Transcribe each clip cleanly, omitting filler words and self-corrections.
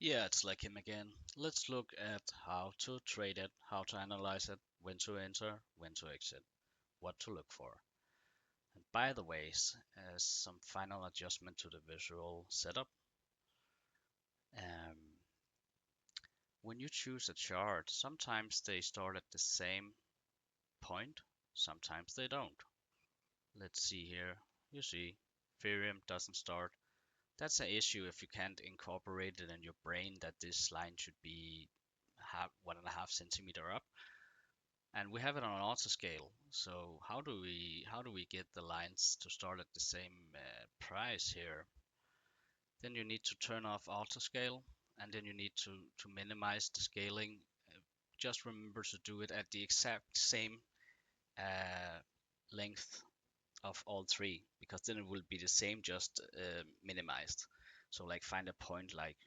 Yeah, it's like him again. Let's look at how to trade it, how to analyze it, when to enter, when to exit, what to look for. And by the way, as some final adjustment to the visual setup, um, when you choose a chart, sometimes they start at the same point, sometimes they don't. Let's see here. You see, Ethereum doesn't start. That's an issue if you can't incorporate it in your brain that this line should be 1.5 centimeter up, and we have it on an auto scale. So how do we get the lines to start at the same price here? Then you need to turn off auto scale, and then you need to minimize the scaling. Just remember to do it at the exact same uh, length of all three, because then it will be the same, just minimized. So like find a point like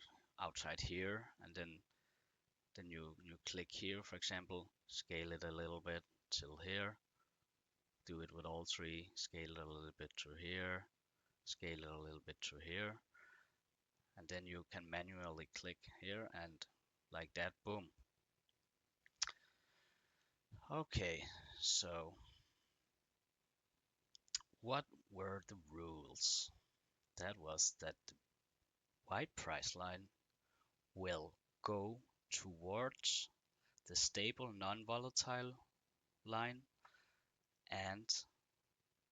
outside here, and then you click here, for example, scale it a little bit till here, do it with all three, scale it a little bit through here, scale it a little bit through here, and then you can manually click here and like that, boom. Okay, so what were the rules? That was that the white price line will go towards the stable non-volatile line, and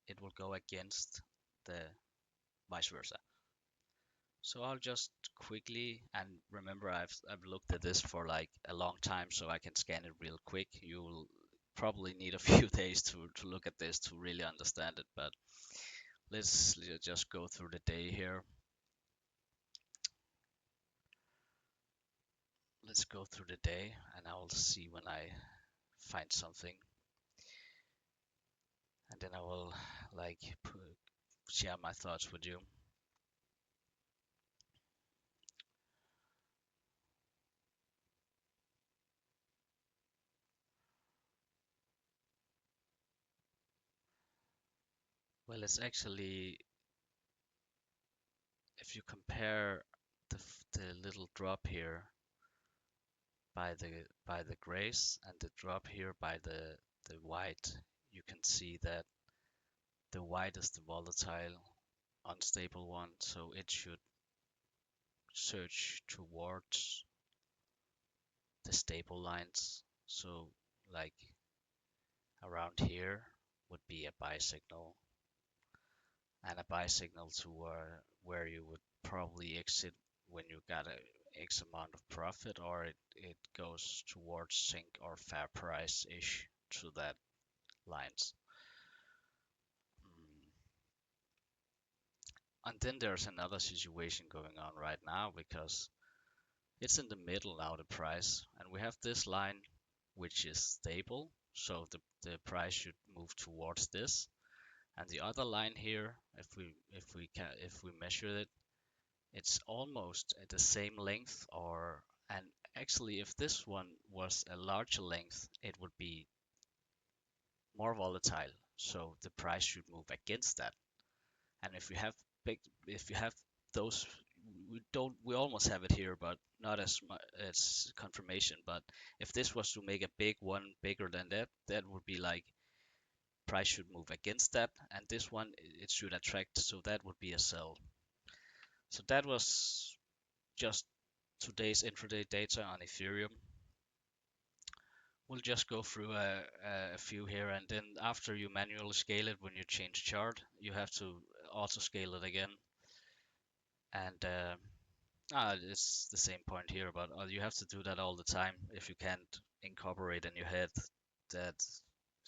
it will go against the vice versa. So I'll just quickly, and remember I've looked at this for like a long time, so I can scan it real quick. You'll probably need a few days to look at this to really understand it, but let's just go through the day here. Let's go through the day, and I will see when I find something, and then I will like share my thoughts with you. Well, it's actually, if you compare the little drop here by the grays and the drop here by the white, you can see that the white is the volatile, unstable one, so it should search towards the stable lines. So like around here would be a buy signal, and a buy signal to where you would probably exit when you got a X amount of profit, or it goes towards sync or fair price ish to that lines. Mm. And then there's another situation going on right now, because it's in the middle now, the price, and we have this line which is stable, so the price should move towards this, and the other line here, if we measure it, it's almost at the same length, or and actually if this one was a larger length, it would be more volatile, so the price should move against that. And big if you have those, we almost have it here, but not as much as confirmation. But if this was to make a big one bigger than that, that would be like price should move against that, and this one it should attract, so that would be a sell. So that was just today's intraday data on Ethereum. We'll just go through a few here, and then after you manually scale it, when you change chart, you have to auto scale it again. And it's the same point here, but you have to do that all the time if you can't incorporate in your head that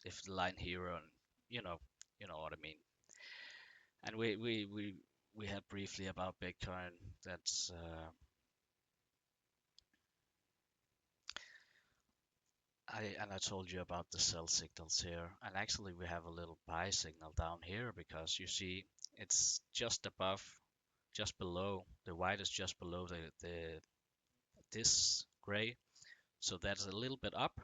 if the line here, and you know, you know what I mean. And we had briefly about Bitcoin. That's I told you about the sell signals here, and actually we have a little buy signal down here, because you see it's just above, just below, the white is just below the this gray, so that's a little bit up,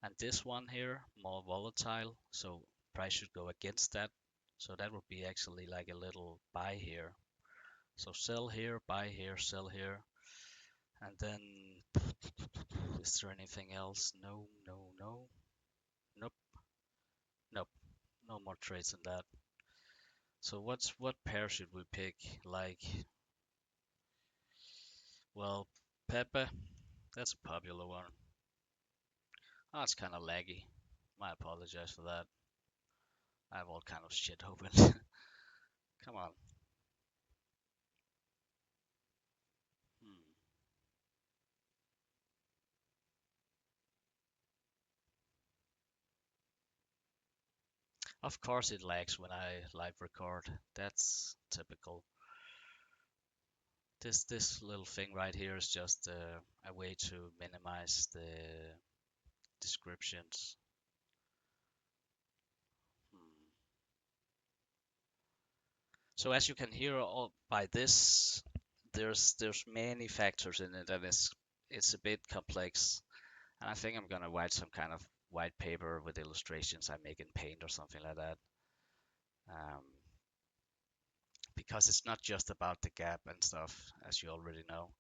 and this one here more volatile, so price should go against that, so that would be actually like a little buy here. So sell here, buy here, sell here, And then, is there anything else? No, no, no. Nope, nope. No more trades than that. So what pair should we pick? Like, well, Pepe, that's a popular one. Oh, it's kind of laggy. I apologize for that. I have all kind of shit open. Come on. Hmm. Of course it lags when I live record. That's typical. This little thing right here is just a way to minimize the descriptions. Hmm. So as you can hear all by this, there's many factors in it, and it's a bit complex. And I think I'm gonna write some kind of white paper with illustrations I make in Paint or something like that. Um, because it's not just about the gap and stuff, as you already know.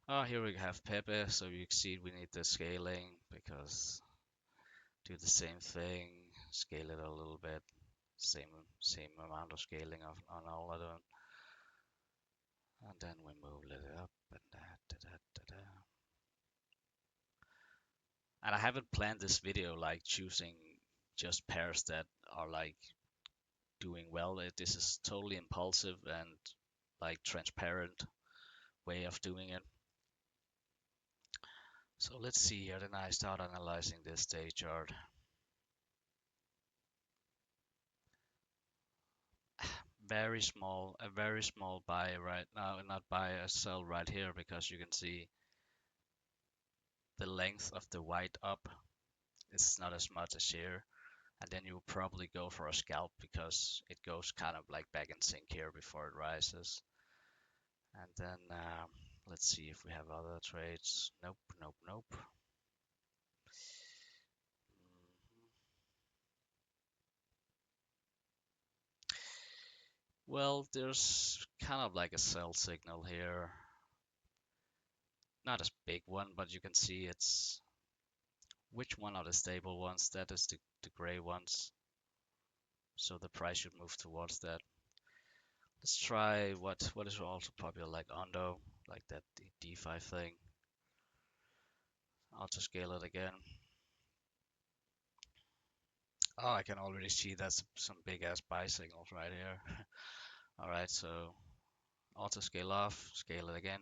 Oh, here we have Pepe, so you see we need the scaling because do the same thing, scale it a little bit, same amount of scaling on all of them, and then we move it up and da. And I haven't planned this video like choosing just pairs that are like doing well. This is totally impulsive and like transparent way of doing it. So let's see here. Then I start analyzing this day chart. A very small buy right now, not buy, a sell right here because you can see the length of the white up is not as much as here. And then you probably go for a scalp because it goes kind of like back in sync here before it rises. And then let's see if we have other trades. Nope, nope, nope. Well, there's kind of like a sell signal here. Not as big one, but you can see it's which one are the stable ones. That is the gray ones. So the price should move towards that. Let's try what is also popular like Ondo, like that DeFi thing. I'll just scale it again. Oh, I can already see that's some big ass buy signals right here. All right, so auto scale off, scale it again.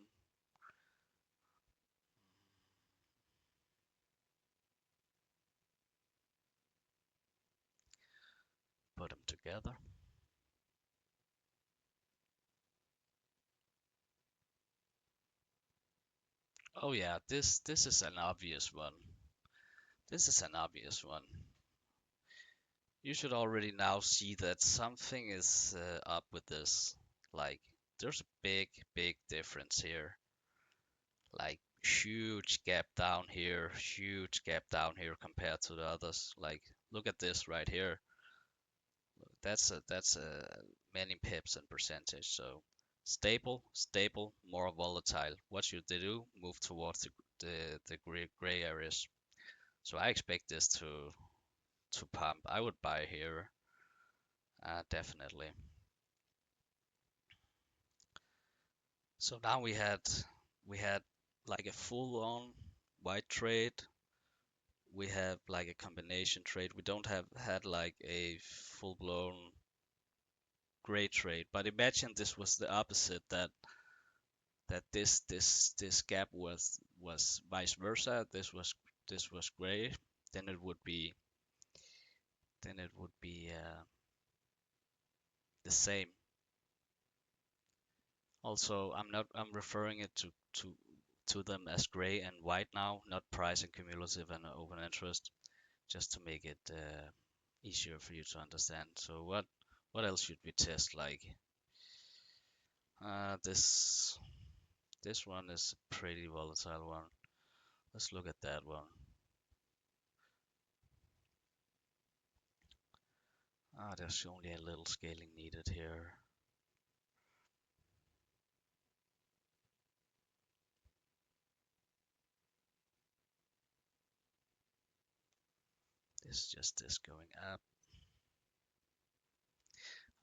Put them together. Oh yeah, this is an obvious one. This is an obvious one. You should already now see that something is up with this. Like, there's a big difference here. Like, huge gap down here, huge gap down here compared to the others. Like, look at this right here. That's a many pips and percentage. So stable, more volatile. What should they do? Move towards the gray areas. So I expect this to pump. I would buy here, definitely. So now we had like a full-on white trade. We have like a combination trade. We don't have had like a full-blown gray trade. But imagine this was the opposite, that this gap was vice versa. This was gray. Then it would be the same. Also, I'm referring it to them as gray and white now, not price and cumulative and open interest, just to make it easier for you to understand. So what else should we test? Like this one is a pretty volatile one. Let's look at that one. There's only a little scaling needed here. It's just this going up.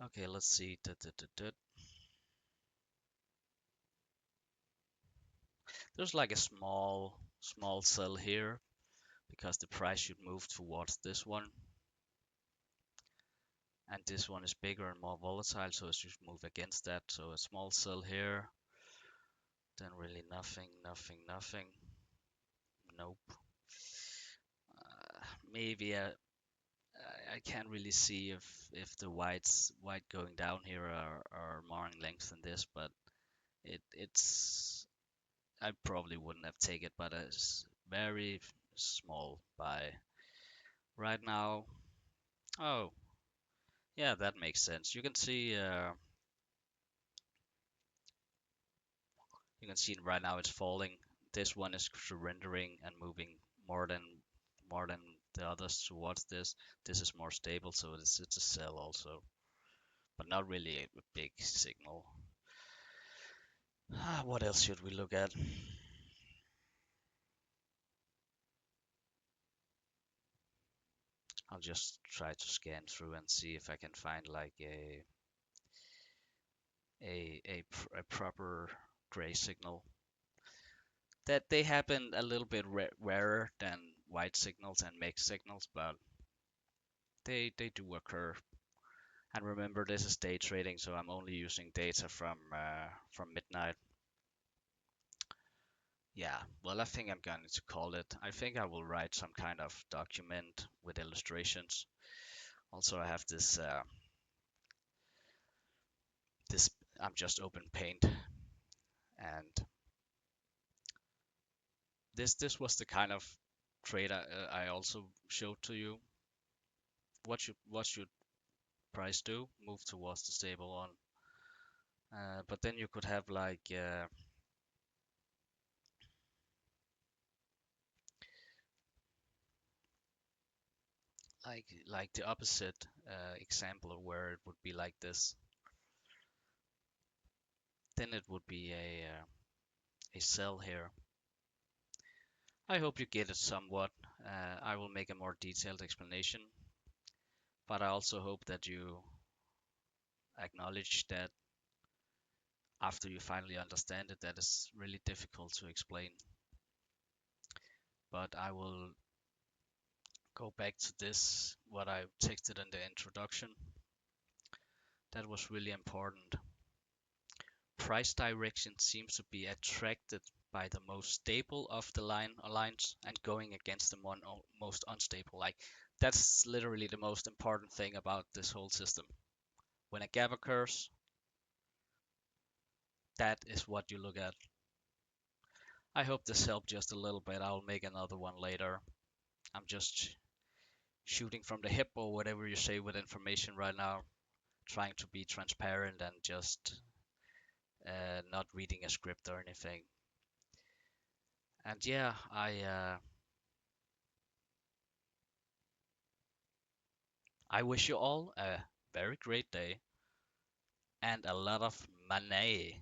Okay, let's see. There's like a small sell here because the price should move towards this one. And this one is bigger and more volatile, so it should move against that. So a small sell here, then really nothing. Nope. Maybe I can't really see if the white going down here are more in length than this, but it's I probably wouldn't have taken it, but it's very small buy right now. Oh, yeah, that makes sense. You can see right now it's falling. This one is surrendering and moving more than more than the others towards this. This is more stable, so it's a sell also, but not really a big signal. What else should we look at? I'll just try to scan through and see if I can find like a proper gray signal. That they happen a little bit rarer than white signals and mixed signals, but they do occur. And remember, this is day trading, so I'm only using data from midnight. Yeah, well, I think I'm going to call it. I think I will write some kind of document with illustrations. Also, I have this. I'm just open Paint, and this was the kind of trade I also showed to you. What should price do? Move towards the stable one. But then you could have like the opposite example of where it would be like this. Then it would be a sell here. I hope you get it somewhat. I will make a more detailed explanation, but I also hope that you acknowledge that after you finally understand it, that is really difficult to explain. But I will go back to this, what I texted in the introduction. That was really important. Price direction seems to be attracted by the most stable of the lines and going against the most unstable. Like that's literally the most important thing about this whole system. When a gap occurs, that is what you look at. I hope this helped just a little bit. I'll make another one later. I'm just shooting from the hip or whatever you say with information right now, trying to be transparent and just not reading a script or anything. And yeah, I wish you all a very great day and a lot of money.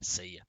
See ya.